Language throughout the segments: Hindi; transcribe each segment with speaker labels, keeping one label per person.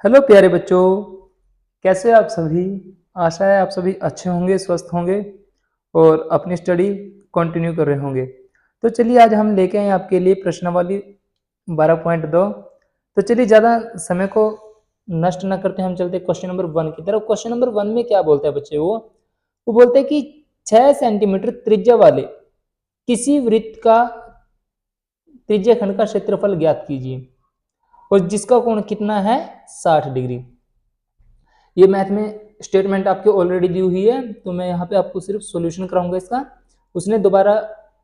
Speaker 1: हेलो प्यारे बच्चों, कैसे आप सभी। आशा है आप सभी अच्छे होंगे, स्वस्थ होंगे और अपनी स्टडी कंटिन्यू कर रहे होंगे। तो चलिए आज हम लेके आए आपके लिए प्रश्नावली 12.2। तो चलिए ज़्यादा समय को नष्ट न करते हम चलते क्वेश्चन नंबर 1 की तरफ। क्वेश्चन नंबर 1 में क्या बोलता है बच्चे, वो बोलते हैं कि 6 सेंटीमीटर त्रिज्या वाले किसी वृत्त का त्रिज्या खंड का क्षेत्रफल ज्ञात कीजिए और जिसका कोण कितना है 60 डिग्री। ये मैथ में स्टेटमेंट आपके ऑलरेडी दी हुई है, तो मैं यहाँ पे आपको सिर्फ सॉल्यूशन कराऊंगा इसका। उसने दोबारा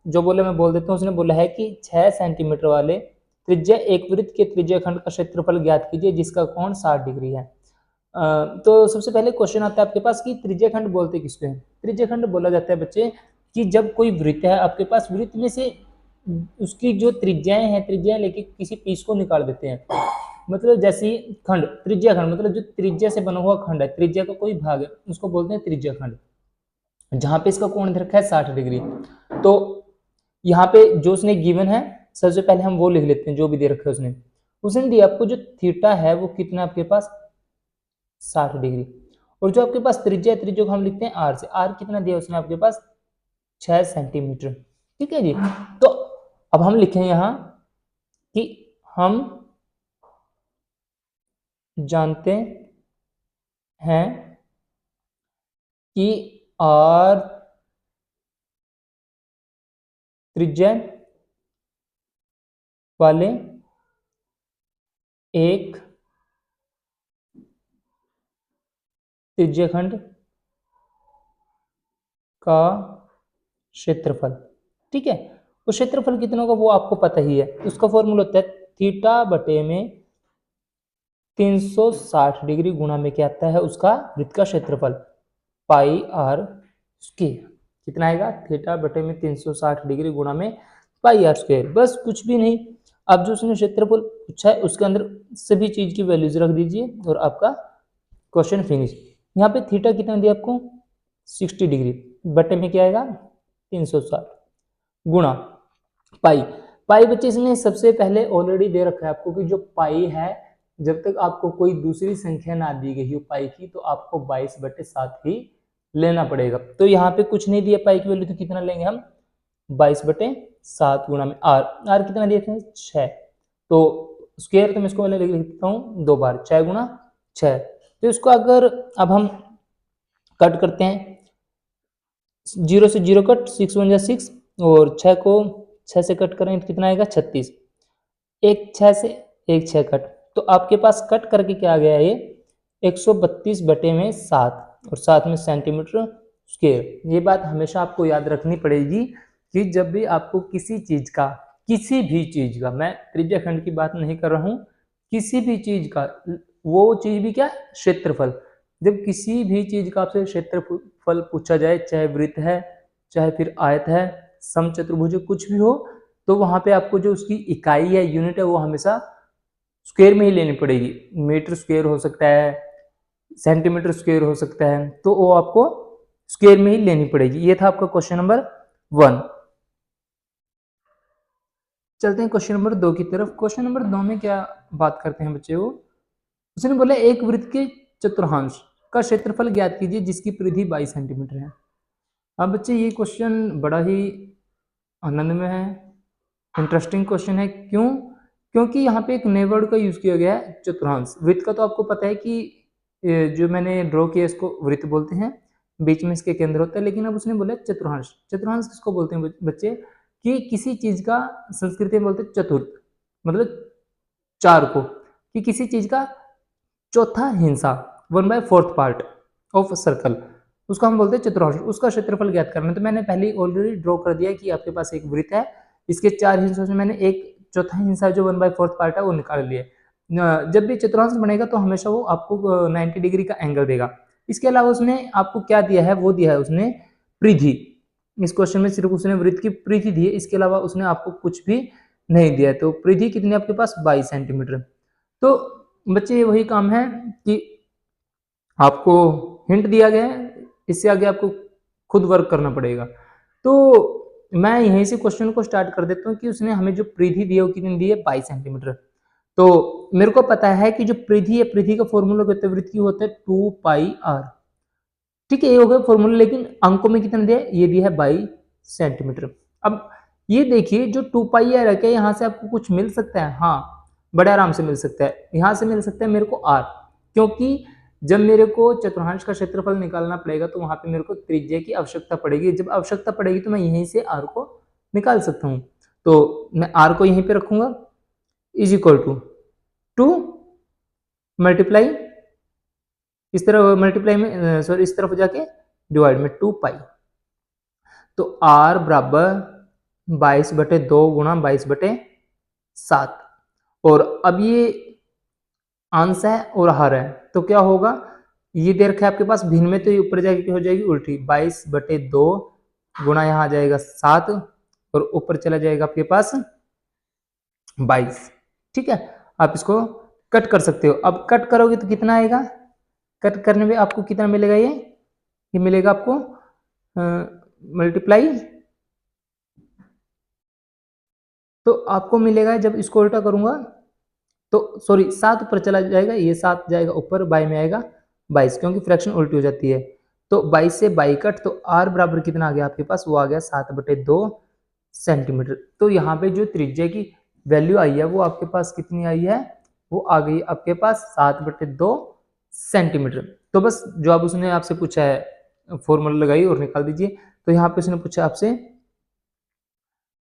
Speaker 1: जो बोले मैं बोल देता हूँ। उसने बोला है कि 6 सेंटीमीटर वाले त्रिज्या एक वृत्त के त्रिज्या खंड का क्षेत्रफल ज्ञात कीजिए जिसका कोण 60 डिग्री है। तो सबसे पहले क्वेश्चन आता है आपके पास कि त्रिज्या खंड बोलते किसको हैं। त्रिज्या खंड बोला जाता है बच्चे कि जब कोई वृत्त है आपके पास, वृत्त में से उसकी जो त्रिज्याएं लेके किसी पीस को निकाल देते हैं। मतलब जैसे खंड, त्रिज्या खंड मतलब जो त्रिज्या से बना हुआ खंड है, त्रिज्या का कोई भाग है उसको बोलते हैं त्रिज्या खंड, जहां पे इसका कोण दे रखा है 60 डिग्री। तो यहाँ पे जो उसने गिवन है, सबसे पहले हम वो लिख लेते हैं जो भी दे रखा है उसने दिया आपको जो थीटा है वो कितना आपके पास 60 डिग्री। और जो आपके पास त्रिज्या है, त्रिज्या को हम लिखते हैं आर से। आर कितना दिया उसने आपके पास 6 सेंटीमीटर। ठीक है जी। तो अब हम लिखें यहां कि हम जानते हैं कि आर त्रिज्या वाले एक त्रिज्याखंड का क्षेत्रफल, ठीक है। तो क्षेत्रफल कितना होगा वो आपको पता ही है। उसका फॉर्मूला होता है थीटा बटे में 360 डिग्री गुणा में क्या आता है उसका वृत्त का क्षेत्रफल, पाई आर स्क्वायर। कितना आएगा थीटा बटे में 360 डिग्री गुणा में पाई आर स्क्वायर। बस कुछ भी नहीं। अब जो उसने क्षेत्रफल पूछा है उसके अंदर सभी चीज की वैल्यूज रख दीजिए और आपका क्वेश्चन फिनिश। यहाँ पे थीटा कितना दिया आपको 60 डिग्री, बटे में क्या आएगा 360 गुणा पाई। पाई बच्चे इसने सबसे पहले ऑलरेडी दे रखा है आपको कि जो पाई है, जब तक आपको कोई दूसरी संख्या ना दी गई हो पाई की, तो आपको 22/7 ही लेना पड़ेगा। तो यहाँ पे कुछ नहीं दिया पाई की वैल्यू, तो कितना लेंगे हम 22/7 गुणा में आर। आर कितना दिए थे 6, तो स्क्वायर तो मैं इसको लिख देता हूँ 2 बार, 6 गुणा 6। तो इसको अगर अब हम कट करते हैं, 0 से 0 कट, 6 1 6 और 6 को 6 से कट करें तो कितना आएगा 36। एक 6 से एक 6 कट, तो आपके पास कट करके क्या आ गया ये 132/7 और साथ में सेंटीमीटर स्क्वायर। ये बात हमेशा आपको याद रखनी पड़ेगी कि जब भी आपको किसी चीज का, किसी भी चीज का, मैं त्रिज्या खंड की बात नहीं कर रहा हूं, किसी भी चीज का, वो चीज भी क्या क्षेत्रफल, जब किसी भी चीज का आपसे क्षेत्रफल पूछा जाए, चाहे वृत्त है चाहे फिर आयत है, समचतुर्भुज कुछ भी हो, तो वहां पे आपको जो उसकी इकाई है, यूनिट है, वो हमेशा स्क्वायर में ही लेनी पड़ेगी। मीटर स्क्वायर हो सकता है, सेंटीमीटर स्क्वायर हो सकता है, तो वो आपको स्क्वायर में ही लेनी पड़ेगी। ये था आपका क्वेश्चन नंबर 1। चलते हैं क्वेश्चन नंबर 2 की तरफ। क्वेश्चन नंबर 2 में क्या बात करते हैं बच्चे, वो उसने बोला एक वृत्त के चतुर्थांश का क्षेत्रफल ज्ञात कीजिए जिसकी परिधि 22 सेंटीमीटर है। अब बच्चे ये क्वेश्चन बड़ा ही आनंदमय है, इंटरेस्टिंग क्वेश्चन है। क्यों? क्योंकि यहाँ पे एक नए वर्ड का यूज किया गया है चतुर्थांश। वृत्त का तो आपको पता है कि जो मैंने ड्रॉ किया इसको वृत्त बोलते हैं, बीच में इसके केंद्र होता है, लेकिन अब उसने बोला चतुर्थांश। चतुर्थांश किसको बोलते हैं बच्चे, कि किसी चीज का संस्कृत में बोलते हैं चतुर्थ, मतलब 4 को, कि किसी चीज का चौथा हिस्सा, 1/4 पार्ट ऑफ सर्कल, उसको हम बोलते हैं चतुर्थांश। उसका क्षेत्रफल ज्ञात करना। तो मैंने पहले ऑलरेडी ड्रॉ कर दिया कि आपके पास एक वृत्त है, इसके 4 हिस्सों से मैंने एक चौथा हिस्सा जो 1/4 पार्ट है वो निकाल लिया। जब भी चतुर्थांश बनेगा तो हमेशा वो आपको 90 डिग्री का एंगल देगा। इसके अलावा उसने आपको क्या दिया है, वो दिया है उसने परिधि। इस क्वेश्चन में सिर्फ उसने वृत्त की परिधि दी है, इसके अलावा उसने आपको कुछ भी नहीं दिया है। तो परिधि कितनी आपके पास 22 सेंटीमीटर। तो बच्चे ये वही काम है कि आपको हिंट दिया गया है, इससे आगे आपको खुद वर्क करना पड़ेगा। तो मैं यहीं से क्वेश्चन को स्टार्ट कर देता हूँ कि उसने हमें जो परिधि दी है वो कितनी दी है 22 सेंटीमीटर। तो मेरे को पता है कि जो परिधि है, परिधि का फॉर्मूला कहते हैं वृत्त की होता है 2 पाई आर। ठीक है, ये हो गया फॉर्मूला, लेकिन अंकों में कितना दिया है? ये दिया है 22 सेंटीमीटर। अब ये देखिए जो 2 पाई आर है, क्या यहाँ से आपको कुछ मिल सकता है? हाँ, बड़े आराम से मिल सकता है। यहाँ से मिल सकता है मेरे को आर, क्योंकि जब मेरे को चतुर्थांश का क्षेत्रफल निकालना पड़ेगा तो वहां पे मेरे को त्रिज्या की आवश्यकता पड़ेगी। जब आवश्यकता पड़ेगी तो मैं यहीं से आर को निकाल सकता हूँ। तो मैं आर को यहीं पे रखूंगा, इज इक्वल टू 2 मल्टीप्लाई, इस तरफ मल्टीप्लाई में सॉरी इस तरफ जाके डिवाइड में 2 पाई, तो आर बराबर 22/2 गुणा 22/7। और अब ये अंश है और हर है, तो क्या होगा? ये दे रखा है आपके पास भिन्न में, तो ये ऊपर जाके क्या हो जाएगी? उल्टी 22/2 गुणा यहाँ आ जाएगा 7 और ऊपर चला जाएगा आपके पास 22। ठीक है, आप इसको कट कर सकते हो। अब कट करोगे तो कितना आएगा? कट करने में आपको कितना मिलेगा? ये मिलेगा आपको मल्टीप्लाई, तो आपको मिलेगा जब इसको उल्टा करूंगा तो सॉरी 7 ऊपर चला जाएगा, ये 7 जाएगा ऊपर, बाई में आएगा 22, क्योंकि फ्रैक्शन उल्टी हो जाती है। तो 22 से 22 कट, तो आर बराबर कितना आ गया आपके पास? वो आ गया 7/2 सेंटीमीटर। तो यहाँ पे जो त्रिज्या की वैल्यू आई है वो आपके पास कितनी आई है? वो आ गई आपके पास 7/2 सेंटीमीटर। तो बस जो अब उसने आपसे पूछा है फॉर्मूला लगाई और निकाल दीजिए। तो यहाँ पे उसने पूछा आपसे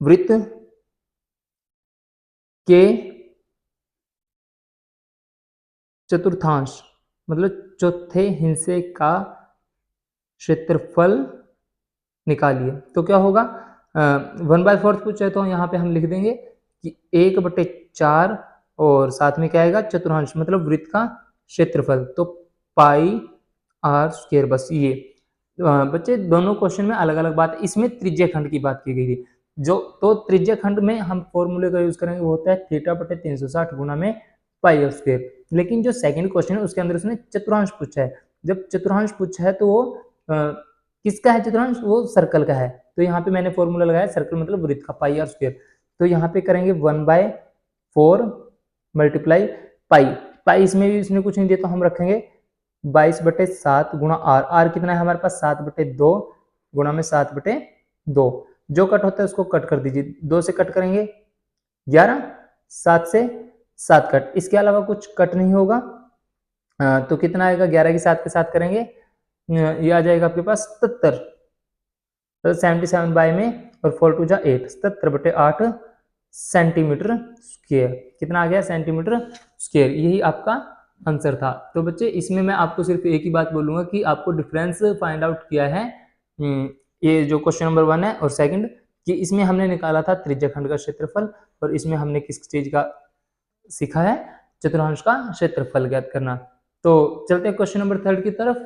Speaker 1: वृत्त के चतुर्थांश मतलब चौथे हिस्से का क्षेत्रफल निकालिए। तो क्या होगा? 1/4 पूछा है तो यहाँ पे हम लिख देंगे कि 1/4 और साथ में क्या आएगा? चतुर्थांश मतलब वृत्त का क्षेत्रफल, तो पाई आर स्क्वायर। बस ये बच्चे दोनों क्वेश्चन में अलग अलग बात है, इसमें त्रिज्या खंड की बात की गई थी। जो तो त्रिज्या खंड में हम फॉर्मूले का यूज करेंगे वो होता है θ/360 गुना में पाई आर स्क्वायर। लेकिन जो सेकंड क्वेश्चन है उसके अंदर उसने चतुर्थांश पूछा है। जब चतुर्थांश पूछा है तो वो किसका है चतुर्थांश? वो सर्कल का है। तो यहाँ पे मैंने फॉर्मूला लगाया, सर्कल मतलब वृत्त का, पाई आर स्क्वायर। तो यहाँ पे करेंगे 1/4 मल्टीप्लाई पाई, पाई इसमें भी इसने कुछ नहीं दिया तो हम रखेंगे 22/7 गुणा आर। आर कितना है हमारे पास? 7/2 गुणा में 7/2। जो कट होता है उसको कट कर दीजिए, 2 से कट करेंगे 11, 7 से 7 कट, इसके अलावा कुछ कट नहीं होगा। तो कितना आएगा? 11 की 7 के साथ करेंगे, ये आ जाएगा आपके पास 77, तो 77 बाय में और 4 2 जा 8, 77/8 सेंटीमीटर स्क्वायर। कितना आ गया? Centimetre square. यही आपका आंसर था। तो बच्चे इसमें मैं आपको सिर्फ एक ही बात बोलूंगा कि आपको डिफरेंस फाइंड आउट किया है, ये जो क्वेश्चन नंबर 1 है और सेकंड, कि इसमें हमने निकाला था त्रिज्याखंड का क्षेत्रफल और इसमें हमने किस चीज का सीखा है? चतुर्थांश का क्षेत्रफल ज्ञात करना। तो चलते हैं क्वेश्चन नंबर 3 की तरफ।